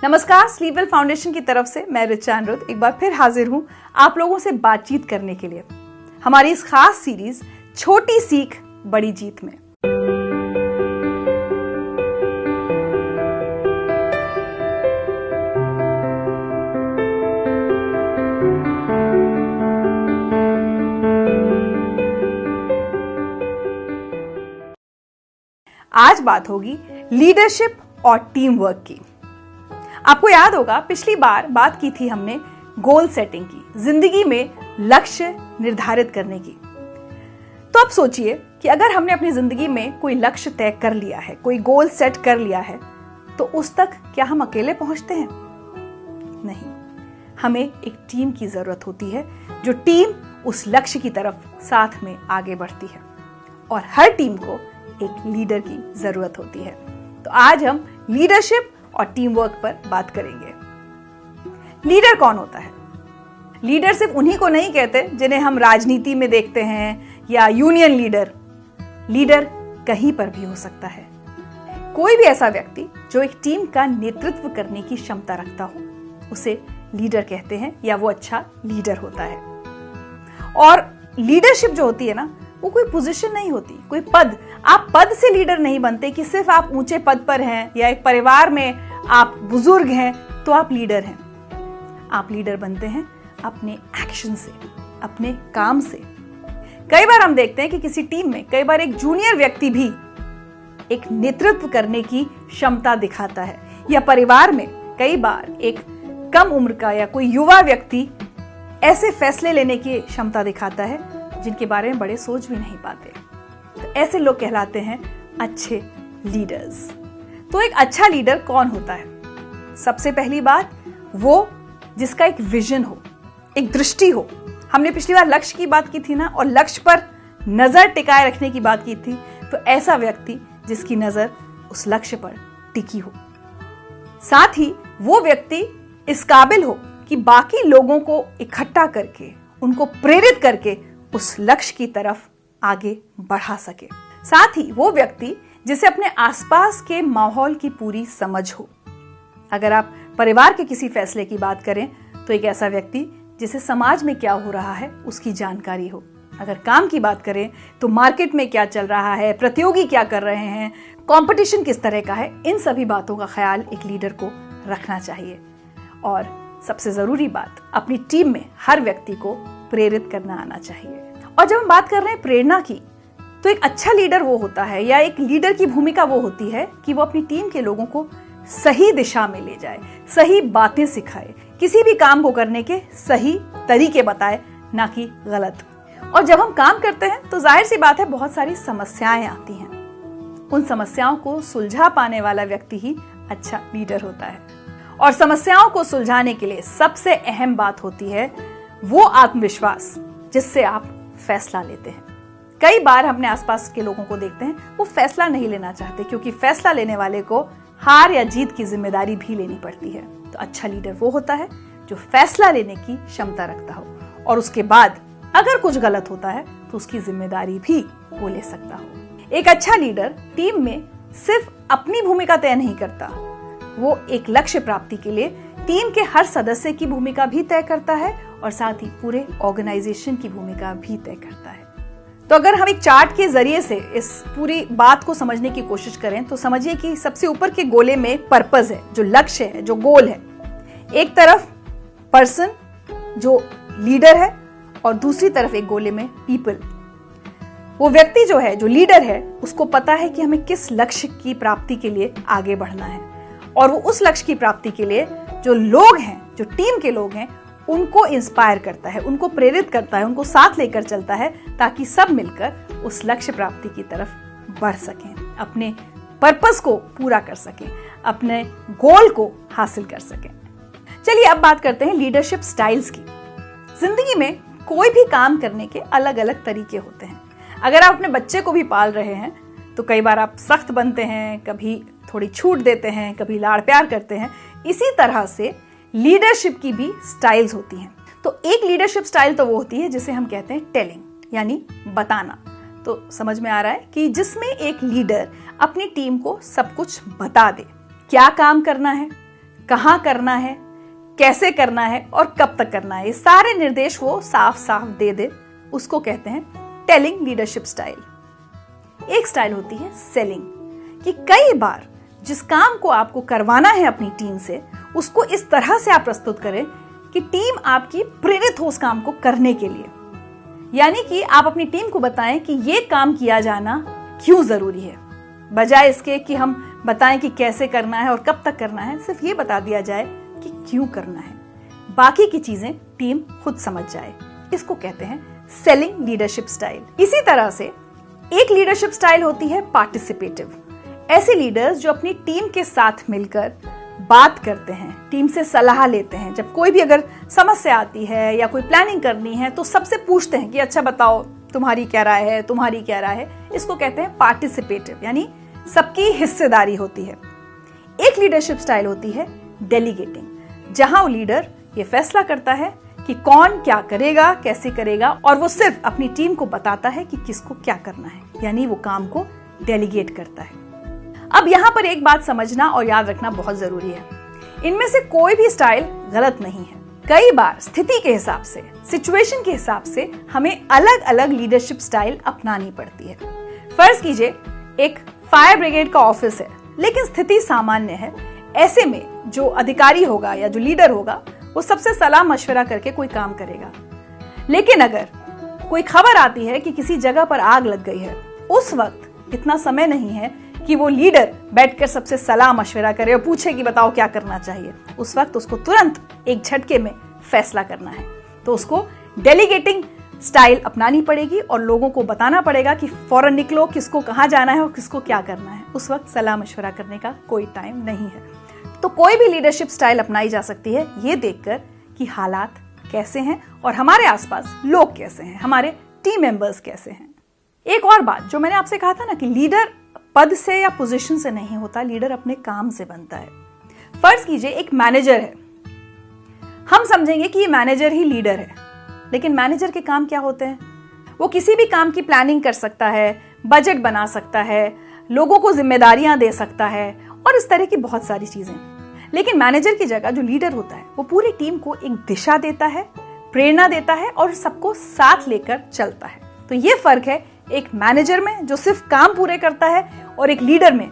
नमस्कार, स्लीपवेल फाउंडेशन की तरफ से मैं ऋचा अनिरुद्ध एक बार फिर हाजिर हूं आप लोगों से बातचीत करने के लिए हमारी इस खास सीरीज छोटी सीख बड़ी जीत में। आज बात होगी लीडरशिप और टीम वर्क की। आपको याद होगा पिछली बार बात की थी हमने गोल सेटिंग की, जिंदगी में लक्ष्य निर्धारित करने की। तो अब सोचिए कि अगर हमने अपनी जिंदगी में कोई लक्ष्य तय कर लिया है, कोई गोल सेट कर लिया है, तो उस तक क्या हम अकेले पहुंचते हैं? नहीं, हमें एक टीम की जरूरत होती है, जो टीम उस लक्ष्य की तरफ साथ में आगे बढ़ती है। और हर टीम को एक लीडर की जरूरत होती है। तो आज हम लीडरशिप और टीम वर्क पर बात करेंगे। लीडर कौन होता है? लीडर सिर्फ उन्हीं को नहीं कहते जिन्हें हम राजनीति में देखते हैं या यूनियन लीडर। लीडर कहीं पर भी हो सकता है। कोई भी ऐसा व्यक्ति जो एक टीम का नेतृत्व करने की क्षमता रखता हो, उसे लीडर कहते हैं या वो अच्छा लीडर होता है। और लीडरशिप जो होती है ना, वो कोई पोजीशन नहीं होती, कोई पद। आप पद से लीडर नहीं बनते कि सिर्फ आप ऊंचे पद पर हैं या एक परिवार में आप बुजुर्ग हैं तो आप लीडर हैं। आप लीडर बनते हैं अपने एक्शन से, अपने काम से। कई बार हम देखते हैं कि किसी टीम में कई बार एक जूनियर व्यक्ति भी एक नेतृत्व करने की क्षमता दिखाता है, या परिवार में कई बार एक कम उम्र का या कोई युवा व्यक्ति ऐसे फैसले लेने की क्षमता दिखाता है जिनके बारे में बड़े सोच भी नहीं पाते। तो ऐसे लोग कहलाते हैं अच्छे लीडर्स। तो एक अच्छा लीडर कौन होता है? सबसे पहली बात, वो जिसका एक विजन हो, एक दृष्टि हो। हमने पिछली बार लक्ष्य की बात की थी ना, और लक्ष्य पर नजर टिकाए रखने की बात की थी। तो ऐसा व्यक्ति जिसकी नजर उस लक्ष्य पर टिकी हो। साथ ही वो व्यक्ति इस काबिल हो कि बाकी लोगों को इकट्ठा करके, उनको प्रेरित करके उस लक्ष्य की तरफ आगे बढ़ा सके। साथ ही वो व्यक्ति जिसे अपने आसपास के माहौल की पूरी समझ हो। अगर आप परिवार के किसी फैसले की बात करें तो एक ऐसा व्यक्ति जिसे समाज में क्या हो रहा है उसकी जानकारी हो। अगर काम की बात करें तो मार्केट में क्या चल रहा है, प्रतियोगी क्या कर रहे हैं, कंपटीशन किस तरह का है, इन सभी बातों का ख्याल एक लीडर को रखना चाहिए। और सबसे जरूरी बात, अपनी टीम में हर व्यक्ति को प्रेरित करना आना चाहिए। और जब हम बात कर रहे हैं प्रेरणा की, तो एक अच्छा लीडर वो होता है, या एक लीडर की भूमिका वो होती है कि वो अपनी टीम के लोगों को सही दिशा में ले जाए, सही बातें सिखाए, किसी भी काम को करने के सही तरीके बताए, ना कि गलत। और जब हम काम करते हैं तो जाहिर सी बात है बहुत सारी समस्याएं आती हैं। उन समस्याओं को सुलझा पाने वाला व्यक्ति ही अच्छा लीडर होता है। और समस्याओं को सुलझाने के लिए सबसे अहम बात होती है वो आत्मविश्वास जिससे आप फैसला लेते हैं। कई बार अपने आसपास के लोगों को देखते हैं, वो फैसला नहीं लेना चाहते, क्योंकि फैसला लेने वाले को हार या जीत की जिम्मेदारी भी लेनी पड़ती है। तो अच्छा लीडर वो होता है जो फैसला लेने की क्षमता रखता हो, और उसके बाद अगर कुछ गलत होता है तो उसकी जिम्मेदारी भी वो ले सकता हो। एक अच्छा लीडर टीम में सिर्फ अपनी भूमिका तय नहीं करता, वो एक लक्ष्य प्राप्ति के लिए टीम के हर सदस्य की भूमिका भी तय करता है, और साथ ही पूरे ऑर्गेनाइजेशन की भूमिका भी तय करता है। तो अगर हम एक चार्ट के जरिए से इस पूरी बात को समझने की कोशिश करें तो समझिए कि सबसे ऊपर के गोले में पर्पस है, जो लक्ष्य है, जो गोल है। एक तरफ पर्सन जो लीडर है, और दूसरी तरफ एक गोले में पीपल। वो व्यक्ति जो है, जो लीडर है, उसको पता है कि हमें किस लक्ष्य की प्राप्ति के लिए आगे बढ़ना है, और वो उस लक्ष्य की प्राप्ति के लिए जो लोग हैं, जो टीम के लोग हैं, उनको इंस्पायर करता है, उनको प्रेरित करता है, उनको साथ लेकर चलता है, ताकि सब मिलकर उस लक्ष्य प्राप्ति की तरफ बढ़ सकें, अपने पर्पस को पूरा कर सकें, अपने गोल को हासिल कर सकें। चलिए अब बात करते हैं लीडरशिप स्टाइल्स की। जिंदगी में कोई भी काम करने के अलग अलग तरीके होते हैं। अगर आप अपने बच्चे को भी पाल रहे हैं तो कई बार आप सख्त बनते हैं, कभी थोड़ी छूट देते हैं, कभी लाड़ प्यार करते हैं। इसी तरह से लीडरशिप की भी स्टाइल्स होती हैं। तो एक लीडरशिप स्टाइल तो वो होती है जिसे हम कहते हैं टेलिंग, यानी बताना। तो समझ में आ रहा है कि जिसमें एक लीडर अपनी टीम को सब कुछ बता दे, क्या काम करना है, कहाँ करना है, कैसे करना है और कब तक करना है, ये सारे निर्देश वो साफ साफ दे दे, उसको कहते हैं टेलिंग लीडरशिप स्टाइल। एक स्टाइल होती है सेलिंग, कि कई बार जिस काम को आपको करवाना है अपनी टीम से, उसको इस तरह से आप प्रस्तुत करें कि टीम आपकी प्रेरित हो उस काम को करने के लिए। यानी कि आप अपनी टीम को बताएं कि ये काम किया जाना क्यों जरूरी है, बजाय इसके कि हम बताएं कि कैसे करना है और कब तक करना है। सिर्फ ये बता दिया जाए कि क्यों करना है, बाकी की चीजें टीम खुद समझ जाए। इसको कहते हैं सेलिंग लीडरशिप स्टाइल। इसी तरह से एक लीडरशिप स्टाइल होती है पार्टिसिपेटिव। ऐसे लीडर्स जो अपनी टीम के साथ मिलकर बात करते हैं, टीम से सलाह लेते हैं। जब कोई भी अगर समस्या आती है या कोई प्लानिंग करनी है तो सबसे पूछते हैं कि अच्छा बताओ तुम्हारी क्या राय है, तुम्हारी क्या राय है। इसको कहते हैं पार्टिसिपेटिव, यानी सबकी हिस्सेदारी होती है। एक लीडरशिप स्टाइल होती है डेलीगेटिंग, जहां लीडर ये फैसला करता है कि कौन क्या करेगा, कैसे करेगा, और वो सिर्फ अपनी टीम को बताता है कि किसको क्या करना है, यानी वो काम को डेलीगेट करता है। अब यहाँ पर एक बात समझना और याद रखना बहुत जरूरी है, इनमें से कोई भी स्टाइल गलत नहीं है। कई बार स्थिति के हिसाब से, सिचुएशन के हिसाब से हमें अलग अलग लीडरशिप स्टाइल अपनानी पड़ती है। फर्ज कीजिए एक फायर ब्रिगेड का ऑफिस है, लेकिन स्थिति सामान्य है। ऐसे में जो अधिकारी होगा या जो लीडर होगा वो सबसे सलाह मशवरा करके कोई काम करेगा। लेकिन अगर कोई खबर आती है कि किसी जगह पर आग लग गई है, उस वक्त इतना समय नहीं है कि वो लीडर बैठकर सबसे सलाह मशवरा करे और पूछे कि बताओ क्या करना चाहिए। उस वक्त उसको तुरंत एक झटके में फैसला करना है, तो उसको डेलीगेटिंग स्टाइल अपनानी पड़ेगी और लोगों को बताना पड़ेगा कि फौरन निकलो, किसको कहाँ जाना है और किसको क्या करना है। उस वक्त सलाह मशवरा करने का कोई टाइम नहीं है। तो कोई भी लीडरशिप स्टाइल अपनाई जा सकती है ये देखकर कि हालात कैसे हैं और हमारे आसपास लोग कैसे हैं, हमारे टीम मेंबर्स कैसे हैं। एक और बात जो मैंने आपसे कहा था ना कि लीडर पद से या पोजीशन से नहीं होता, लीडर अपने काम से बनता है। फर्ज कीजिए एक मैनेजर है, हम समझेंगे कि ये मैनेजर ही लीडर है, लेकिन मैनेजर के काम क्या होते हैं? वो किसी भी काम की प्लानिंग कर सकता है, बजट बना सकता है, लोगों को जिम्मेदारियां दे सकता है और इस तरह की बहुत सारी चीजें। लेकिन मैनेजर की जगह जो लीडर होता है वो पूरी टीम को एक दिशा देता है, प्रेरणा देता है और सबको साथ लेकर चलता है। तो ये फर्क है एक मैनेजर में जो सिर्फ काम पूरे करता है और एक लीडर में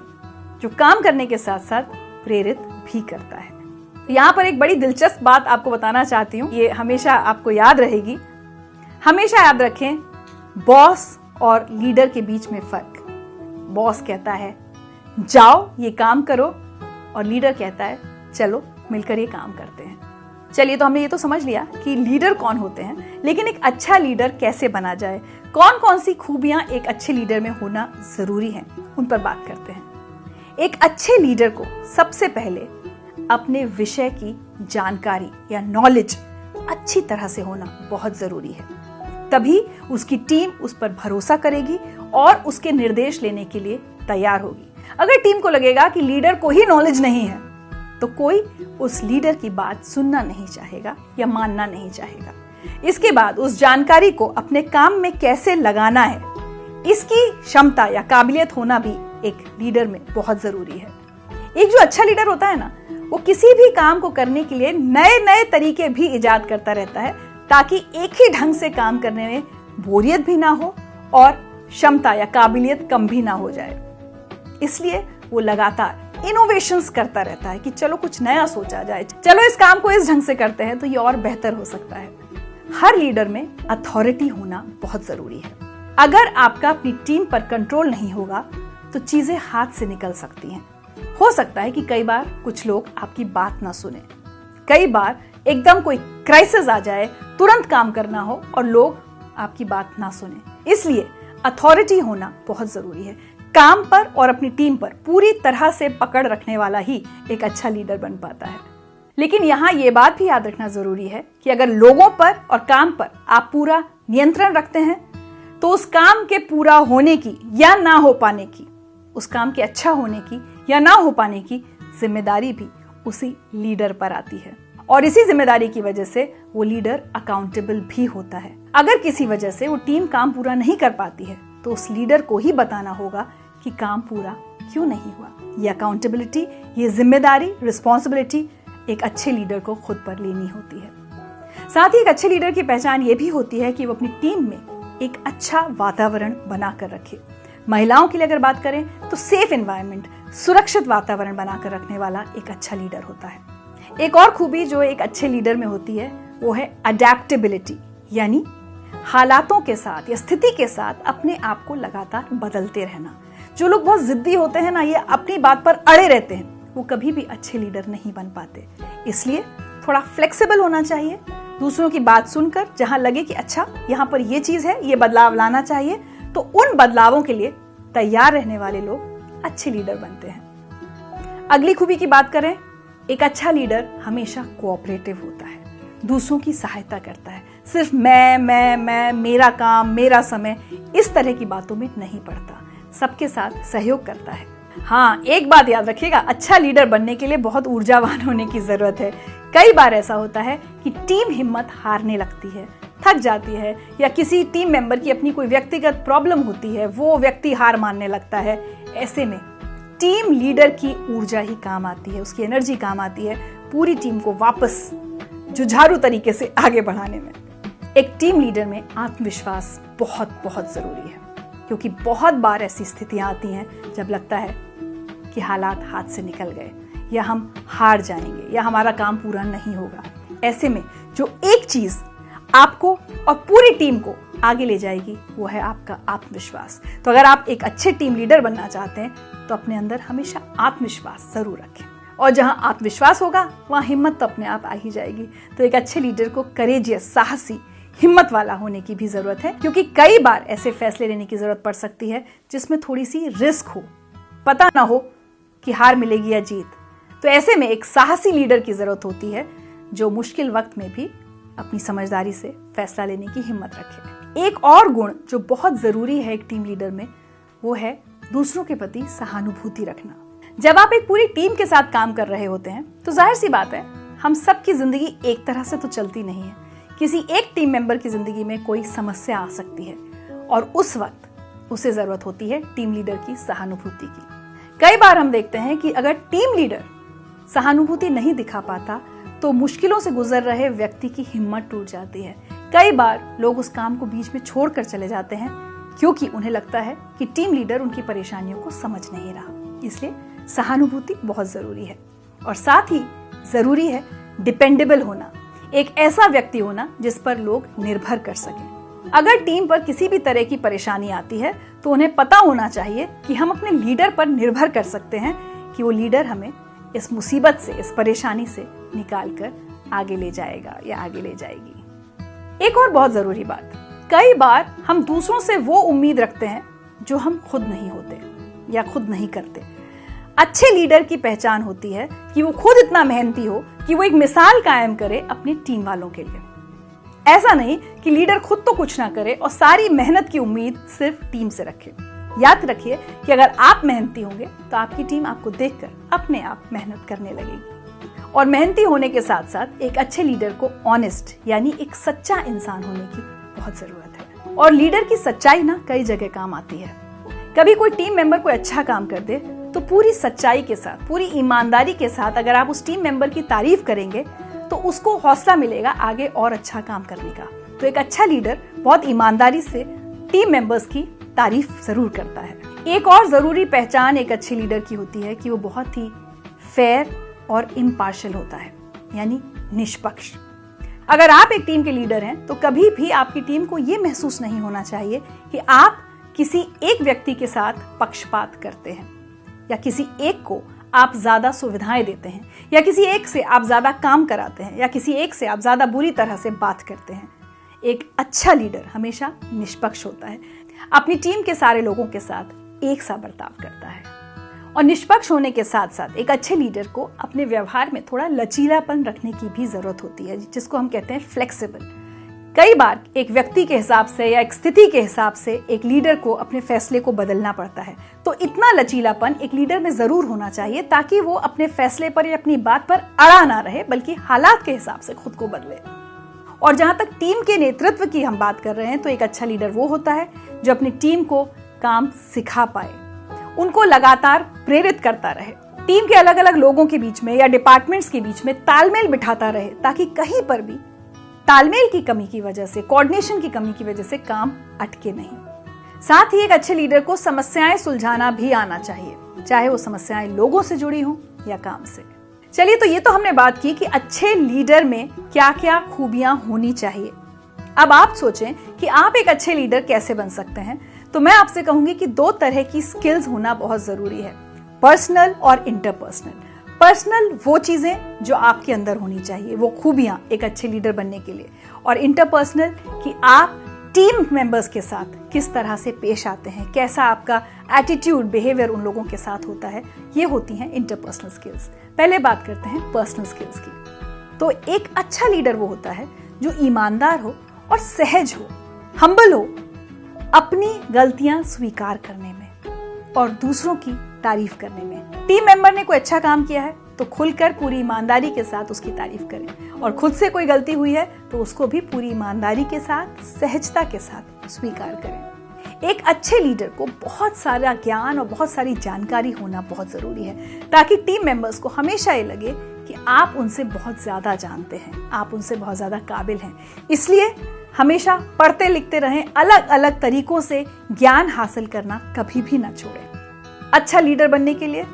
जो काम करने के साथ साथ प्रेरित भी करता है। तो यहाँ पर एक बड़ी दिलचस्प बात आपको बताना चाहती हूँ, ये हमेशा आपको याद रहेगी। हमेशा याद रखें बॉस और लीडर के बीच में फर्क। बॉस कहता है जाओ ये काम करो और लीडर कहता है चलो मिलकर ये काम करते हैं। चलिए, तो हमने ये तो समझ लिया कि लीडर कौन होते हैं, लेकिन एक अच्छा लीडर कैसे बना जाए, कौन कौन सी खूबियां एक अच्छे लीडर में होना जरूरी है, उन पर बात करते हैं। एक अच्छे लीडर को सबसे पहले अपने विषय की जानकारी या नॉलेज अच्छी तरह से होना बहुत जरूरी है, तभी उसकी टीम उस पर भरोसा करेगी और उसके निर्देश लेने के लिए तैयार होगी। अगर टीम को लगेगा कि लीडर को ही नॉलेज नहीं है तो कोई उस लीडर की बात सुनना नहीं चाहेगा या मानना नहीं चाहेगा। इसके बाद उस जानकारी को अपने काम में कैसे लगाना है, इसकी क्षमता या काबिलियत होना भी एक लीडर में बहुत जरूरी है। एक जो अच्छा लीडर होता है ना, वो किसी भी काम को करने के लिए नए नए तरीके भी इजाद करता रहता है, ताकि एक ही ढंग से काम करने में बोरियत भी ना हो और क्षमता या काबिलियत कम भी ना हो जाए। इसलिए वो लगातार इनोवेशंस करता रहता है कि चलो कुछ नया सोचा जाए, चलो इस काम को इस ढंग से करते हैं तो ये और बेहतर हो सकता है। हर लीडर में अथॉरिटी होना बहुत जरूरी है। अगर आपका अपनी टीम पर कंट्रोल नहीं होगा तो चीजें हाथ से निकल सकती हैं। हो सकता है कि कई बार कुछ लोग आपकी बात ना सुने, कई बार एकदम कोई क्राइसिस आ जाए, तुरंत काम करना हो और लोग आपकी बात ना सुने। इसलिए अथॉरिटी होना बहुत जरूरी है। काम पर और अपनी टीम पर पूरी तरह से पकड़ रखने वाला ही एक अच्छा लीडर बन पाता है। लेकिन यहाँ ये बात भी याद रखना जरूरी है कि अगर लोगों पर और काम पर आप पूरा नियंत्रण रखते हैं तो उस काम के पूरा होने की या ना हो पाने की, उस काम के अच्छा होने की या ना हो पाने की जिम्मेदारी भी उसी लीडर पर आती है। और इसी जिम्मेदारी की वजह से वो लीडर अकाउंटेबल भी होता है। अगर किसी वजह से वो टीम काम पूरा नहीं कर पाती है तो उस लीडर को ही बताना होगा कि काम पूरा क्यों नहीं हुआ। ये अकाउंटेबिलिटी, ये जिम्मेदारी, रिस्पॉन्सिबिलिटी एक अच्छे लीडर को खुद पर लेनी होती है। साथ ही एक अच्छे लीडर की पहचान ये भी होती है कि वो अपनी टीम में एक अच्छा वातावरण बनाकर रखे। महिलाओं के लिए अगर बात करें तो सेफ एनवायरनमेंट, सुरक्षित वातावरण बनाकर रखने वाला एक अच्छा लीडर होता है। एक और खूबी जो एक अच्छे लीडर में होती है वो है अडेप्टेबिलिटी, यानी हालातों के साथ या स्थिति के साथ अपने आप को लगातार बदलते रहना। जो लोग बहुत जिद्दी होते हैं ना, ये अपनी बात पर अड़े रहते हैं, वो कभी भी अच्छे लीडर नहीं बन पाते। इसलिए थोड़ा फ्लेक्सिबल होना चाहिए, दूसरों की बात सुनकर जहां लगे कि अच्छा यहाँ पर ये चीज है, ये बदलाव लाना चाहिए, तो उन बदलावों के लिए तैयार रहने वाले लोग अच्छे लीडर बनते हैं। अगली खूबी की बात करें, एक अच्छा लीडर हमेशा कोऑपरेटिव होता है, दूसरों की सहायता करता है। सिर्फ मैं, मेरा काम, मेरा समय, इस तरह की बातों में नहीं पड़ता, सबके साथ सहयोग करता है। हाँ, एक बात याद रखिएगा, अच्छा लीडर बनने के लिए बहुत ऊर्जावान होने की जरूरत है। कई बार ऐसा होता है कि टीम हिम्मत हारने लगती है, थक जाती है, या किसी टीम मेंबर की अपनी कोई व्यक्तिगत प्रॉब्लम होती है, वो व्यक्ति हार मानने लगता है। ऐसे में टीम लीडर की ऊर्जा ही काम आती है, उसकी एनर्जी काम आती है पूरी टीम को वापस जुझारू तरीके से आगे बढ़ाने में। एक टीम लीडर में आत्मविश्वास बहुत बहुत जरूरी है, क्योंकि बहुत बार ऐसी स्थितियां आती हैं जब लगता है कि हालात हाथ से निकल गए, या हम हार जाएंगे, या हमारा काम पूरा नहीं होगा। ऐसे में जो एक चीज आपको और पूरी टीम को आगे ले जाएगी वो है आपका आत्मविश्वास। तो अगर आप एक अच्छे टीम लीडर बनना चाहते हैं तो अपने अंदर हमेशा आत्मविश्वास जरूर रखें, और जहां आत्मविश्वास होगा वहां हिम्मत तो अपने आप आ ही जाएगी। तो एक अच्छे लीडर को करेजियस, साहसी, हिम्मत वाला होने की भी जरूरत है, क्योंकि कई बार ऐसे फैसले लेने की जरूरत पड़ सकती है जिसमें थोड़ी सी रिस्क हो, पता ना हो कि हार मिलेगी या जीत। तो ऐसे में एक साहसी लीडर की जरूरत होती है जो मुश्किल वक्त में भी अपनी समझदारी से फैसला लेने की हिम्मत रखे। एक और गुण जो बहुत जरूरी है एक टीम लीडर में, वो है दूसरों के प्रति सहानुभूति रखना। जब आप एक पूरी टीम के साथ काम कर रहे होते हैं तो जाहिर सी बात है, हम सबकी जिंदगी एक तरह से तो चलती नहीं है। किसी एक टीम मेंबर की जिंदगी में कोई समस्या आ सकती है, और उस वक्त उसे जरूरत होती है टीम लीडर की सहानुभूति की। कई बार हम देखते हैं कि अगर टीम लीडर सहानुभूति नहीं दिखा पाता तो मुश्किलों से गुजर रहे व्यक्ति की हिम्मत टूट जाती है। कई बार लोग उस काम को बीच में छोड़कर चले जाते हैं, क्योंकि उन्हें लगता है कि टीम लीडर उनकी परेशानियों को समझ नहीं रहा। इसलिए सहानुभूति बहुत जरूरी है, और साथ ही जरूरी है डिपेंडेबल होना, एक ऐसा व्यक्ति होना जिस पर लोग निर्भर कर सकें। अगर टीम पर किसी भी तरह की परेशानी आती है तो उन्हें पता होना चाहिए कि हम अपने लीडर पर निर्भर कर सकते हैं कि वो लीडर हमें इस मुसीबत से, इस परेशानी से निकालकर आगे ले जाएगा या आगे ले जाएगी। एक और बहुत जरूरी बात, कई बार हम दूसरों से वो उम्मीद रखते हैं जो हम खुद नहीं होते या खुद नहीं करते। अच्छे लीडर की पहचान होती है कि वो खुद इतना मेहनती हो कि वो एक मिसाल कायम करे अपनी टीम वालों के लिए। ऐसा नहीं कि लीडर खुद तो कुछ ना करे और सारी मेहनत की उम्मीद सिर्फ टीम से रखे। याद रखिए कि अगर आप मेहनती होंगे तो आपकी टीम आपको देखकर अपने आप मेहनत करने लगेगी। और मेहनती होने के साथ साथ एक अच्छे लीडर को ऑनेस्ट, यानी एक सच्चा इंसान होने की बहुत जरूरत है। और लीडर की सच्चाई ना कई जगह काम आती है। कभी कोई टीम मेंबर कोई अच्छा काम कर दे तो पूरी सच्चाई के साथ, पूरी ईमानदारी के साथ अगर आप उस टीम मेंबर की तारीफ करेंगे तो उसको हौसला मिलेगा आगे और अच्छा काम करने का। तो एक अच्छा लीडर बहुत ईमानदारी से टीम मेंबर्स की तारीफ जरूर करता है। एक और जरूरी पहचान एक अच्छे लीडर की होती है कि वो बहुत ही फेयर और इम्पार्शियल होता है, यानी निष्पक्ष। अगर आप एक टीम के लीडर हैं तो कभी भी आपकी टीम को ये महसूस नहीं होना चाहिए कि आप किसी एक व्यक्ति के साथ पक्षपात करते हैं, या किसी एक को आप ज्यादा सुविधाएं देते हैं, या किसी एक से आप ज्यादा काम कराते हैं, या किसी एक से आप ज्यादा बुरी तरह से बात करते हैं। एक अच्छा लीडर हमेशा निष्पक्ष होता है, अपनी टीम के सारे लोगों के साथ एक सा बर्ताव करता है। और निष्पक्ष होने के साथ साथ एक अच्छे लीडर को अपने व्यवहार में थोड़ा लचीलापन रखने की भी जरूरत होती है, जिसको हम कहते हैं फ्लेक्सिबल। कई बार एक व्यक्ति के हिसाब से या एक स्थिति के हिसाब से एक लीडर को अपने फैसले को बदलना पड़ता है। तो इतना लचीलापन एक लीडर में जरूर होना चाहिए ताकि वो अपने फैसले पर या अपनी बात पर अड़ा ना रहे, बल्कि हालात के हिसाब से खुद को बदले। और जहां तक टीम के नेतृत्व की हम बात कर रहे हैं तो एक अच्छा लीडर वो होता है जो अपनी टीम को काम सिखा पाए, उनको लगातार प्रेरित करता रहे, टीम के अलग अलग लोगों के बीच में या डिपार्टमेंट्स के बीच में तालमेल बिठाता रहे, ताकि कहीं पर भी तालमेल की कमी की वजह से, कोऑर्डिनेशन की कमी की वजह से काम अटके नहीं। साथ ही एक अच्छे लीडर को समस्याएं सुलझाना भी आना चाहिए, चाहे वो समस्याएं लोगों से जुड़ी हों या काम से। चलिए, तो ये तो हमने बात की कि अच्छे लीडर में क्या क्या खूबियां होनी चाहिए। अब आप सोचें कि आप एक अच्छे लीडर कैसे बन सकते हैं, तो मैं आपसे कहूंगी कि 2 तरह की स्किल्स होना बहुत जरूरी है, पर्सनल और इंटरपर्सनल। पर्सनल वो चीजें जो आपके अंदर होनी चाहिए, वो खूबियां एक अच्छे लीडर बनने के लिए, और इंटरपर्सनल कि आप टीम मेंबर्स के साथ किस तरह से पेश आते हैं, कैसा आपका एटीट्यूड, बिहेवियर उन लोगों के साथ होता है, ये होती हैं इंटरपर्सनल स्किल्स। पहले बात करते हैं पर्सनल स्किल्स की। तो एक अच्छा लीडर वो होता है जो ईमानदार हो और सहज हो, हम्बल हो, अपनी गलतियां स्वीकार करने में और दूसरों की तारीफ करने में। टीम मेंबर ने कोई अच्छा काम किया है तो खुलकर पूरी ईमानदारी के साथ उसकी तारीफ करें, और खुद से कोई गलती हुई है तो उसको भी पूरी ईमानदारी के साथ, सहजता के साथ स्वीकार करें। एक अच्छे लीडर को बहुत सारा ज्ञान और बहुत सारी जानकारी होना बहुत जरूरी है, ताकि टीम मेंबर्स को हमेशा ये लगे कि आप उनसे बहुत ज्यादा जानते हैं, आप उनसे बहुत ज्यादा काबिल हैं। इसलिए हमेशा पढ़ते लिखते रहें, अलग अलग तरीकों से ज्ञान हासिल करना कभी भी ना छोड़ें। अच्छा लीडर बनने के लिए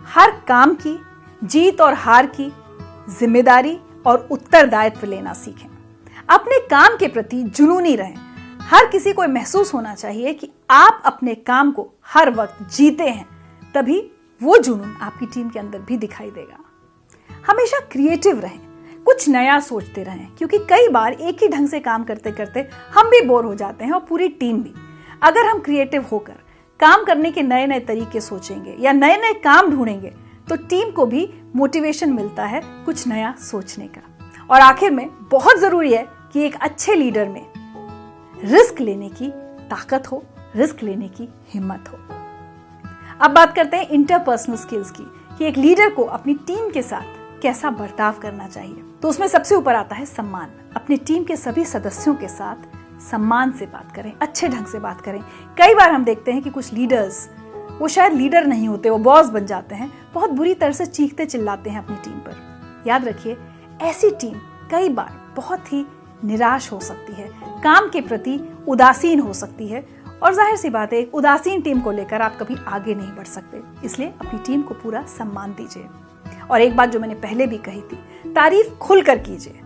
हर काम की जीत और हार की जिम्मेदारी और उत्तरदायित्व लेना सीखें। अपने काम के प्रति जुनूनी रहें। हर किसी को महसूस होना चाहिए कि आप अपने काम को हर वक्त जीते हैं, तभी वो जुनून आपकी टीम के अंदर भी दिखाई देगा। हमेशा क्रिएटिव रहें, कुछ नया सोचते रहें, क्योंकि कई बार एक ही ढंग से काम करते करते हम भी बोर हो जाते हैं और पूरी टीम भी। अगर हम क्रिएटिव होकर काम करने के नए नए तरीके सोचेंगे या नए नए काम ढूंढेंगे तो टीम को भी मोटिवेशन मिलता है कुछ नया सोचने का। और आखिर में बहुत जरूरी है कि एक अच्छे लीडर में रिस्क लेने की ताकत हो, रिस्क लेने की हिम्मत हो। अब बात करते हैं इंटरपर्सनल स्किल्स की, कि एक लीडर को अपनी टीम के साथ कैसा बर्ताव करना चाहिए। तो उसमें सबसे ऊपर आता है सम्मान। अपनी टीम के सभी सदस्यों के साथ सम्मान से बात करें, अच्छे ढंग से बात करें। कई बार हम देखते हैं कि कुछ लीडर्स, वो शायद लीडर नहीं होते, वो बॉस बन जाते हैं, बहुत बुरी तरह से चीखते चिल्लाते हैं अपनी टीम पर। याद रखिए, ऐसी टीम कई बार बहुत ही निराश हो सकती है, काम के प्रति उदासीन हो सकती है, और जाहिर सी बात है, एक उदासीन टीम को लेकर आप कभी आगे नहीं बढ़ सकते। इसलिए अपनी टीम को पूरा सम्मान दीजिए। और एक बात जो मैंने पहले भी कही थी, तारीफ खुलकर कीजिए,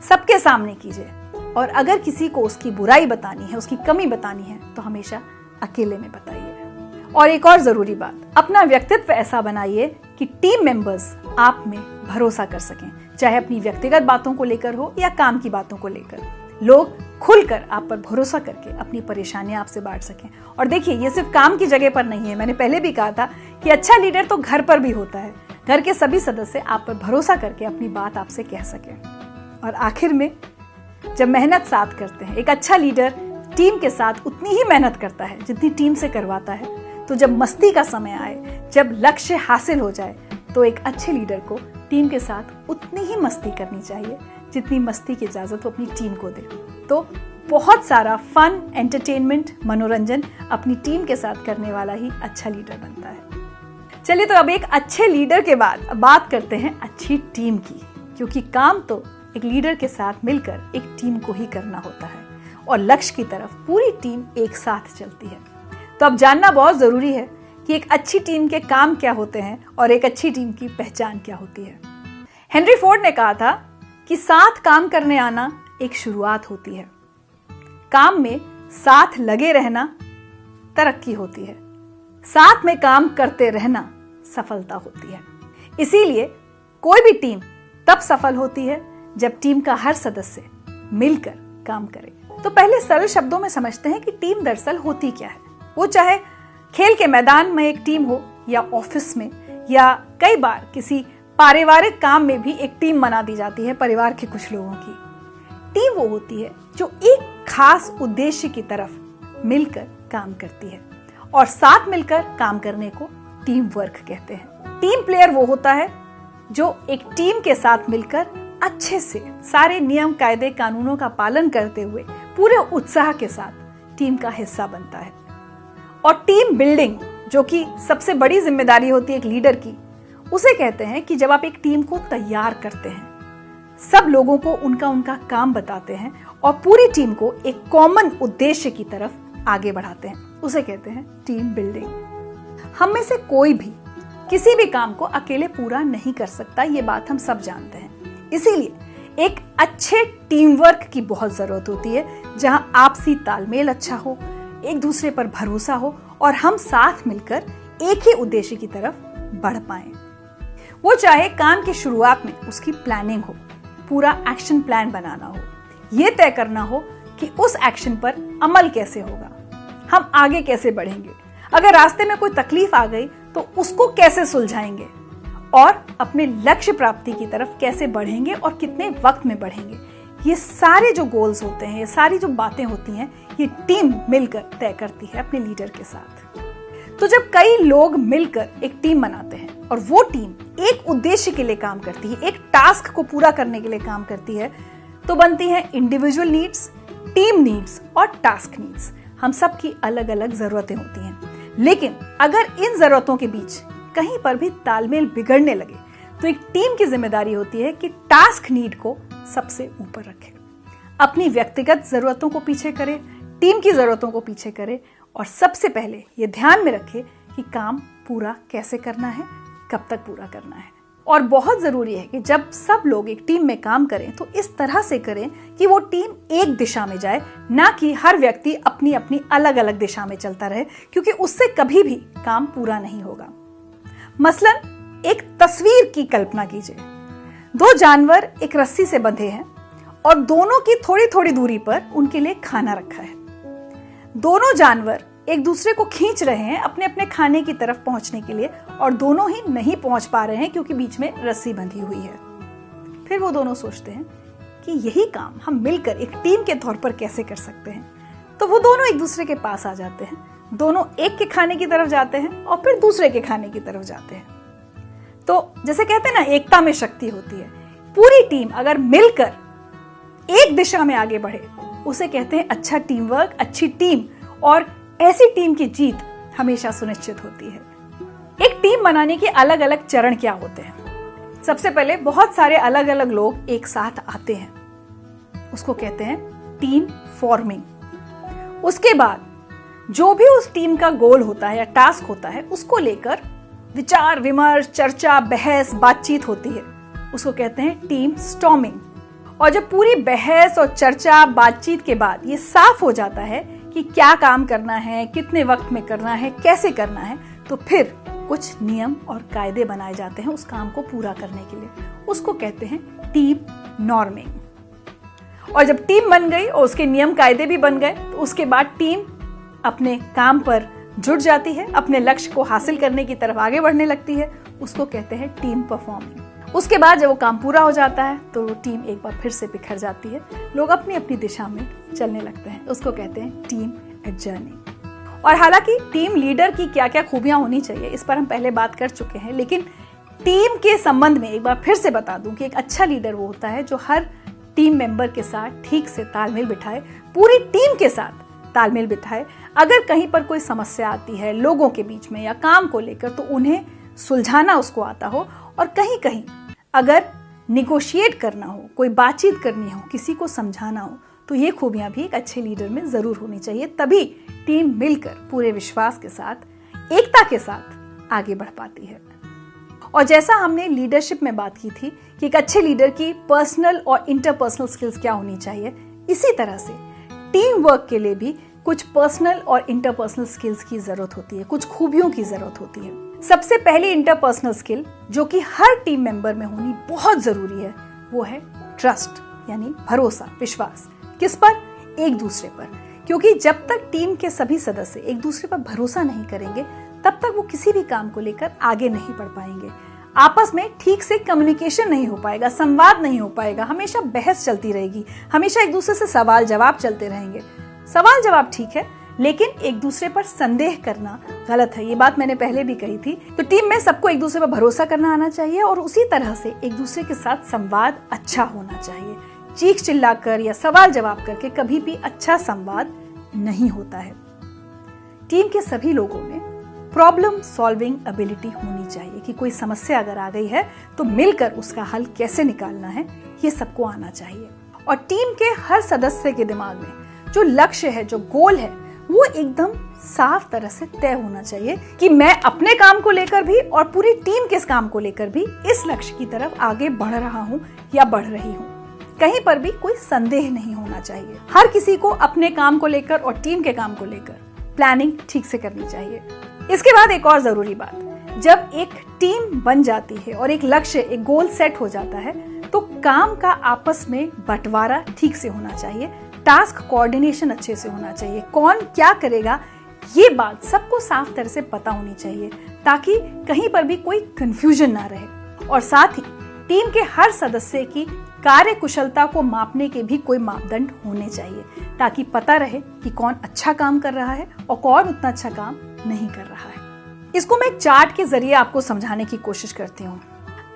सबके सामने कीजिए, और अगर किसी को उसकी बुराई बतानी है, उसकी कमी बतानी है, तो हमेशा अकेले में बताइए। और एक और जरूरी बात, अपना व्यक्तित्व ऐसा बनाइए कि टीम मेंबर्स आप में भरोसा कर सकें, चाहे अपनी व्यक्तिगत बातों को लेकर हो या काम की बातों को लेकर। लोग खुलकर आप पर भरोसा करके अपनी परेशानियां आपसे बांट सकें। और देखिए, ये सिर्फ काम की जगह पर नहीं है, मैंने पहले भी कहा था कि अच्छा लीडर तो घर पर भी होता है। घर के सभी सदस्य आप पर भरोसा करके अपनी बात आपसे कह सकें। और आखिर में, जब मेहनत साथ करते हैं, एक अच्छा लीडर टीम के साथ उतनी ही मेहनत करता है जितनी टीम से करवाता है। तो जब मस्ती का समय आए, जब लक्ष्य हासिल हो जाए, तो एक अच्छे लीडर को टीम के साथ उतनी ही मस्ती करनी चाहिए जितनी मस्ती की इजाजत वो अपनी टीम को दे। तो बहुत सारा फन, एंटरटेनमेंट, मनोरंजन अपनी टीम के साथ करने वाला ही अच्छा लीडर बनता है। चलिए, तो अब एक अच्छे लीडर के बाद बात करते हैं अच्छी टीम की, क्योंकि काम तो एक लीडर के साथ मिलकर एक टीम को ही करना होता है, और लक्ष्य की तरफ पूरी टीम एक साथ चलती है। तो अब जानना बहुत जरूरी है कि एक अच्छी टीम के काम क्या होते हैं और एक अच्छी टीम की पहचान क्या होती है। हेनरी फोर्ड ने कहा था कि साथ काम करने आना एक शुरुआत होती है, काम में साथ लगे रहना तरक्की होती है, साथ में काम करते रहना सफलता होती है। इसीलिए कोई भी टीम तब सफल होती है जब टीम का हर सदस्य मिलकर काम करे। तो पहले सरल शब्दों में समझते हैं कि टीम दरअसल होती क्या है। वो चाहे खेल के मैदान में एक टीम हो, या ऑफिस में, या कई बार किसी पारिवारिक काम में भी एक टीम बना दी जाती है परिवार के कुछ लोगों की। टीम वो होती है जो एक खास उद्देश्य की तरफ मिलकर काम करती है, और साथ मिलकर काम करने को टीम वर्क कहते हैं। टीम प्लेयर वो होता है जो एक टीम के साथ मिलकर अच्छे से सारे नियम, कायदे, कानूनों का पालन करते हुए पूरे उत्साह के साथ टीम का हिस्सा बनता है। और टीम बिल्डिंग, जो कि सबसे बड़ी जिम्मेदारी होती है एक लीडर की, उसे कहते हैं कि जब आप एक टीम को तैयार करते हैं, सब लोगों को उनका उनका काम बताते हैं और पूरी टीम को एक कॉमन उद्देश्य की तरफ आगे बढ़ाते हैं, उसे कहते हैं टीम बिल्डिंग। हम में से कोई भी किसी भी काम को अकेले पूरा नहीं कर सकता, ये बात हम सब जानते हैं। इसीलिए एक अच्छे टीम वर्क की बहुत जरूरत होती है, जहां आपसी तालमेल अच्छा हो, एक दूसरे पर भरोसा हो और हम साथ मिलकर एक ही उद्देश्य की तरफ बढ़ पाएं। वो चाहे काम की शुरुआत में उसकी प्लानिंग हो, पूरा एक्शन प्लान बनाना हो, ये तय करना हो कि उस एक्शन पर अमल कैसे होगा, हम आगे कैसे बढ़ेंगे, अगर रास्ते में कोई तकलीफ आ गई तो उसको कैसे सुलझाएंगे और अपने लक्ष्य प्राप्ति की तरफ कैसे बढ़ेंगे और कितने वक्त में बढ़ेंगे। ये सारे जो गोल्स होते हैं, ये सारी जो बातें होती हैं, ये टीम मिलकर तय करती है अपने लीडर के साथ। तो जब कई लोग मिलकर एक टीम बनाते हैं और वो टीम एक उद्देश्य के लिए काम करती है, एक टास्क को पूरा करने के लिए काम करती है, तो बनती है इंडिविजुअल नीड्स, टीम नीड्स और टास्क नीड्स। हम सब की अलग अलग जरूरतें होती हैं, लेकिन अगर इन जरूरतों के बीच कहीं पर भी तालमेल बिगड़ने लगे तो एक टीम की जिम्मेदारी होती है कि टास्क नीड को सबसे ऊपर रखे, अपनी व्यक्तिगत जरूरतों को पीछे करे, टीम की जरूरतों को पीछे करे और सबसे पहले ये ध्यान में रखे कि काम पूरा कैसे करना है, कब तक पूरा करना है। और बहुत जरूरी है कि जब सब लोग एक टीम में काम करें तो इस तरह से करें कि वो टीम एक दिशा में जाए, ना कि हर व्यक्ति अपनी अपनी अलग अलग दिशा में चलता रहे, क्योंकि उससे कभी भी काम पूरा नहीं होगा। मसलन एक तस्वीर की कल्पना कीजिए, दो जानवर एक रस्सी से बंधे हैं और दोनों की थोड़ी थोड़ी दूरी पर उनके लिए खाना रखा है। दोनों जानवर एक दूसरे को खींच रहे हैं अपने अपने खाने की तरफ पहुंचने के लिए और दोनों ही नहीं पहुंच पा रहे हैं क्योंकि बीच में रस्सी बंधी हुई है। फिर वो दोनों सोचते हैं कि यही काम हम मिलकर एक टीम के तौर पर कैसे कर सकते हैं। तो वो दोनों एक दूसरे के पास आ जाते हैं, दोनों एक के खाने की तरफ जाते हैं और फिर दूसरे के खाने की तरफ जाते हैं। तो जैसे कहते हैं ना, एकता में शक्ति होती है। पूरी टीम अगर मिलकर एक दिशा में आगे बढ़े उसे कहते हैं अच्छा टीम वर्क, अच्छी टीम। और ऐसी टीम की जीत हमेशा सुनिश्चित होती है। एक टीम बनाने के अलग अलग चरण क्या होते हैं? सबसे पहले बहुत सारे अलग अलग लोग एक साथ आते हैं, उसको कहते हैं टीम फॉर्मिंग। उसके बाद जो भी उस टीम का गोल होता है या टास्क होता है, उसको लेकर विचार विमर्श, चर्चा, बहस, बातचीत होती है, उसको कहते हैं टीम स्टॉर्मिंग। और जब पूरी बहस और चर्चा बातचीत के बाद ये साफ हो जाता है कि क्या काम करना है, कितने वक्त में करना है, कैसे करना है, तो फिर कुछ नियम और कायदे बनाए जाते हैं उस काम को पूरा करने के लिए, उसको कहते हैं टीम नॉर्मिंग। और जब टीम बन गई और उसके नियम कायदे भी बन गए तो उसके बाद टीम अपने काम पर जुट जाती है, अपने लक्ष्य को हासिल करने की तरफ आगे बढ़ने लगती है, उसको कहते हैं टीम परफॉर्मिंग। उसके बाद जब वो काम पूरा हो जाता है तो टीम एक बार फिर से बिखर जाती है, लोग अपनी अपनी दिशा में चलने लगते हैं, उसको कहते हैं टीम एडजर्निंग। और हालांकि टीम लीडर की क्या क्या खूबियां होनी चाहिए इस पर हम पहले बात कर चुके हैं, लेकिन टीम के संबंध में एक बार फिर से बता दूं कि एक अच्छा लीडर वो होता है जो हर टीम मेंबर के साथ ठीक से तालमेल बिठाए, पूरी टीम के साथ तालमेल बिठाए। अगर कहीं पर कोई समस्या आती है लोगों के बीच में या काम को लेकर, तो उन्हें सुलझाना उसको आता हो। और कहीं कहीं अगर निगोशिएट करना हो, कोई बातचीत करनी हो, किसी को समझाना हो, तो ये खूबियां भी एक अच्छे लीडर में जरूर होनी चाहिए। तभी टीम मिलकर पूरे विश्वास के साथ, एकता के साथ आगे बढ़ पाती है। और जैसा हमने लीडरशिप में बात की थी कि एक अच्छे लीडर की पर्सनल और इंटरपर्सनल स्किल्स क्या होनी चाहिए, इसी तरह से टीम वर्क के लिए भी कुछ पर्सनल और इंटरपर्सनल स्किल्स की जरूरत होती है, कुछ खूबियों की जरूरत होती है। सबसे पहली इंटरपर्सनल स्किल जो कि हर टीम मेंबर में होनी बहुत जरूरी है, वो है ट्रस्ट, यानी भरोसा, विश्वास। किस पर? एक दूसरे पर। क्योंकि जब तक टीम के सभी सदस्य एक दूसरे पर भरोसा नहीं करेंगे, तब तक वो किसी भी काम को लेकर आगे नहीं बढ़ पाएंगे। आपस में ठीक से कम्युनिकेशन नहीं हो पाएगा, संवाद नहीं हो पाएगा, हमेशा बहस चलती रहेगी, हमेशा एक दूसरे से सवाल जवाब चलते रहेंगे। सवाल जवाब ठीक है, लेकिन एक दूसरे पर संदेह करना गलत है। ये बात मैंने पहले भी कही थी। तो टीम में सबको एक दूसरे पर भरोसा करना आना चाहिए और उसी तरह से एक दूसरे के साथ संवाद अच्छा होना चाहिए। चीख चिल्लाकर या सवाल जवाब करके कभी भी अच्छा संवाद नहीं होता है। टीम के सभी लोगों में प्रॉब्लम सॉल्विंग एबिलिटी होनी चाहिए कि कोई समस्या अगर आ गई है तो मिलकर उसका हल कैसे निकालना है, ये सबको आना चाहिए। और टीम के हर सदस्य के दिमाग में जो लक्ष्य है, जो गोल है, वो एकदम साफ तरह से तय होना चाहिए कि मैं अपने काम को लेकर भी और पूरी टीम के इस काम को लेकर भी इस लक्ष्य की तरफ आगे बढ़ रहा हूँ या बढ़ रही हूँ। कहीं पर भी कोई संदेह नहीं होना चाहिए। हर किसी को अपने काम को लेकर और टीम के काम को लेकर प्लानिंग ठीक से करनी चाहिए। इसके बाद एक और जरूरी बात, जब एक टीम बन जाती है और एक लक्ष्य, एक गोल सेट हो जाता है तो काम का आपस में बंटवारा ठीक से होना चाहिए, टास्क कोऑर्डिनेशन अच्छे से होना चाहिए, कौन क्या करेगा ये बात सबको साफ तरह से पता होनी चाहिए ताकि कहीं पर भी कोई कंफ्यूजन ना रहे। और साथ ही टीम के हर सदस्य की कार्य कुशलता को मापने के भी कोई मापदंड होने चाहिए ताकि पता रहे कि कौन अच्छा काम कर रहा है और कौन उतना अच्छा काम नहीं कर रहा है। इसको मैं एक चार्ट के जरिए आपको समझाने की कोशिश करती हूँ।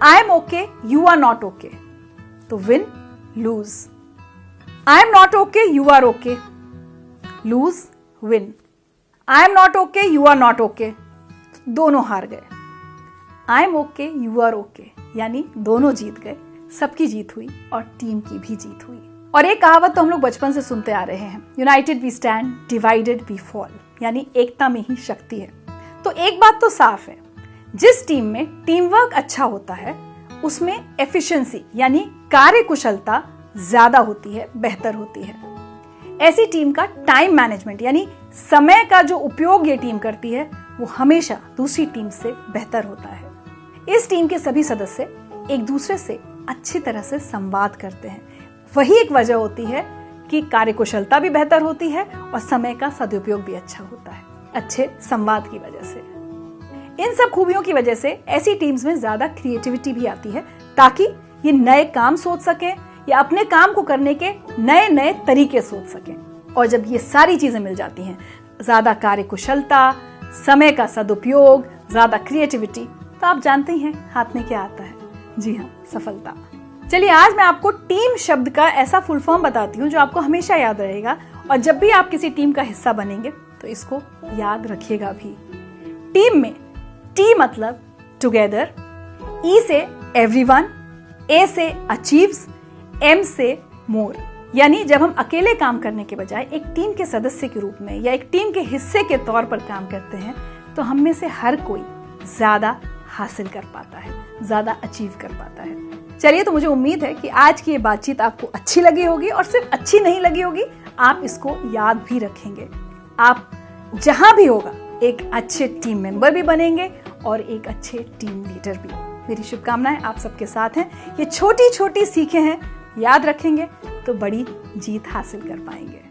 I am okay, you are not okay, तो win lose. I am not okay, you are okay, lose win. I am not okay, you are not okay, दोनों हार गए। I am okay, you are okay, यानी दोनों जीत गए, सबकी जीत हुई और टीम की भी जीत हुई। और एक कहावत तो हम लोग बचपन से सुनते आ रहे हैं, united we stand, divided we fall, यानी एकता में ही शक्ति है। तो एक बात तो साफ है, जिस टीम में टीम वर्क अच्छा होता है उसमें एफिशिएंसी यानी कार्य कुशलता ज्यादा होती है, बेहतर होती है। ऐसी टीम का टाइम मैनेजमेंट यानी समय का जो उपयोग ये टीम करती है वो हमेशा दूसरी टीम से बेहतर होता है। इस टीम के सभी सदस्य एक दूसरे से अच्छी तरह से संवाद करते हैं। वही एक वजह होती है कि कार्यकुशलता भी बेहतर होती है और समय का सदुपयोग भी अच्छा होता है, अच्छे संवाद की वजह से। इन सब खूबियों की वजह से ऐसी टीम्स में ज्यादा क्रिएटिविटी भी आती है ताकि ये नए काम सोच सकें या अपने काम को करने के नए नए तरीके सोच सकें। और जब ये सारी चीजें मिल जाती हैं, ज्यादा कार्यकुशलता, समय का सदुपयोग, ज्यादा क्रिएटिविटी, तो आप जानते ही हैं हाथ में क्या आता है। जी हाँ, सफलता। चलिए आज मैं आपको टीम शब्द का ऐसा फुल फॉर्म बताती हूँ जो आपको हमेशा याद रहेगा और जब भी आप किसी टीम का हिस्सा बनेंगे तो इसको याद रखिएगा भी। टीम में टी मतलब टुगेदर, ई से एवरीवन, ए से अचीव्स, एम से मोर, यानी जब हम अकेले काम करने के बजाय एक टीम के सदस्य के रूप में या एक टीम के हिस्से के तौर पर काम करते हैं तो हम में से हर कोई ज्यादा हासिल कर पाता है, ज्यादा अचीव कर पाता है। चलिए, तो मुझे उम्मीद है कि आज की ये बातचीत आपको अच्छी लगी होगी और सिर्फ अच्छी नहीं लगी होगी, आप इसको याद भी रखेंगे। आप जहां भी होगा एक अच्छे टीम मेंबर भी बनेंगे और एक अच्छे टीम लीडर भी। मेरी शुभकामनाएं आप सबके साथ हैं। ये छोटी छोटी सीखें हैं, याद रखेंगे तो बड़ी जीत हासिल कर पाएंगे।